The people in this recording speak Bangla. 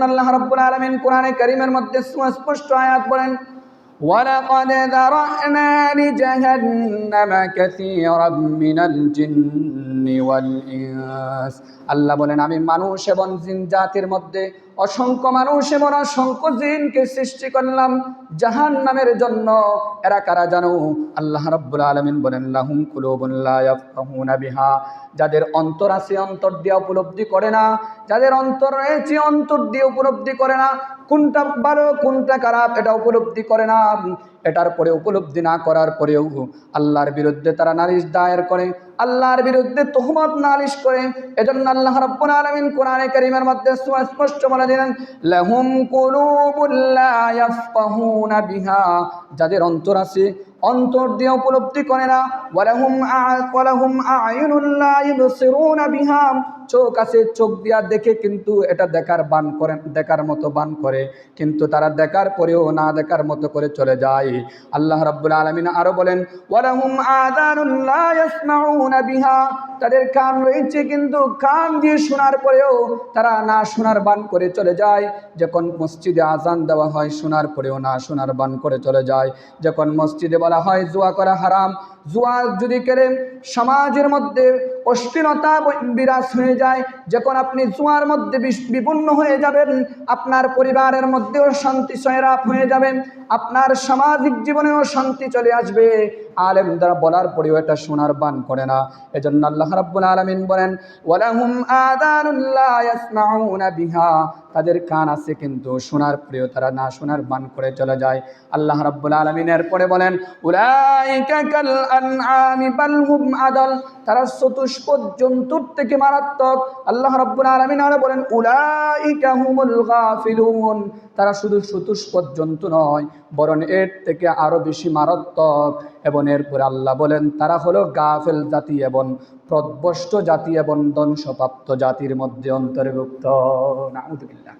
আল্লাহ রাব্বুল আলামিন কোরআনে কারীমের মধ্যে সুস্পষ্ট আয়াত বলেন, ওয়ালাকাদ যারা'না লিজাহান্নামা কাসীরাম মিনাল জিন্নি ওয়াল ইনস। আল্লাহ বলেন, আমি মানুষ এবং জিন জাতির মধ্যে অসংখ্য মানুষ এবং অসংখ্য জিনকে সৃষ্টি করলাম জাহান্নামের জন্য। এরা কারা জানো? আল্লাহ রাব্বুল আলামিন বলেন, লাহুম কুলুবুন লা ইয়াফকাহুনা বিহা। যাদের অন্তর আছে, অন্তর দিয়ে উপলব্ধি করে না। যাদের অন্তর রয়েছে, অন্তর দিয়ে উপলব্ধি করে না। কোনটা ভালো কোনটা খারাপ এটা উপলব্ধি করে না। এটার পরে উপলব্ধি না করার পরেও আল্লাহর বিরুদ্ধে তারা নালিশ দায়ের করে, আল্লাহর বিরুদ্ধে তুহমত নালিশ করে। এজন্য আল্লাহ রাব্বুল আলামিন কোরআনে কারীমের মধ্যে সুস্পষ্ট বলে দিলেন, লাহুম কুলুবুন লা ইয়াফকাহুনা বিহা। যাদের অন্তর আছে, অন্তর দিয়ে উপলব্ধি করে না। ওয়ালাহুম আ'য়ুনুন লা ইবসিরুনা বিহা। চোখ আছে, চোখ দিয়া দেখে কিন্তু এটা দেখার বান করে, দেখার মতো বান করে, কিন্তু তারা দেখার পরেও না দেখার মতো করে চলে যায়। আল্লাহ রাব্বুল আলামিন আরো বলেন, ওয়ালাহুম আযানুন লা ইয়াসমাউনা বিহা। তাদের কান রয়েছে, কিন্তু কান দিয়ে শোনার পরেও তারা না শোনার বান করে চলে যায়। যখন মসজিদে আজান দেওয়া হয়, শোনার পরেও না শোনার বান করে চলে যায়। যখন মসজিদে বলা হয় জুয়া করা হারাম, জুয়া যদি করে সমাজের মধ্যে অশ্লীলতা বিরাজ হয়ে যায়। যখন আপনি জুয়ার মধ্যে বিপন্ন হয়ে যাবেন, আপনার পরিবারের মধ্যেও শান্তি সয়রাপ হয়ে যাবেন, আপনার সামাজিক জীবনেও শান্তি চলে আসবে। আলেম দ্বারা বলার পরেও এটা শোনার বান করে না। এজন্য আল্লাহ রাব্বুল আলামিন বলেন, ওয়ালাহুম আযানুন লা ইয়াসমাউনা বিহা। তাদের কান আছে, কিন্তু শোনার পরেও তারা না শোনার বান করে চলে যায়। আল্লাহ রাব্বুল আলামিন এরপরে বলেন, উলাইকা কাল আনআমি বাল হুম আদাল। তারা চতুষ্পদ জন্তুর থেকে মারাত্মক। আল্লাহ রাব্বুল আলামিন আরো বলেন, উলাইকা হুমুল গাফিলুন। তারা শুধু চতুষ্পদ জন্তু নয়, বরং এর থেকে আরো বেশি মারাত্মক। এবং এরপরে আল্লাহ বলেন, তারা হলো গাফেল জাতি এবং প্রদ্ভষ্ট জাতি এবং ধ্বংসপ্রাপ্ত জাতির মধ্যে অন্তর্ভুক্ত। নাউযুবিল্লাহ।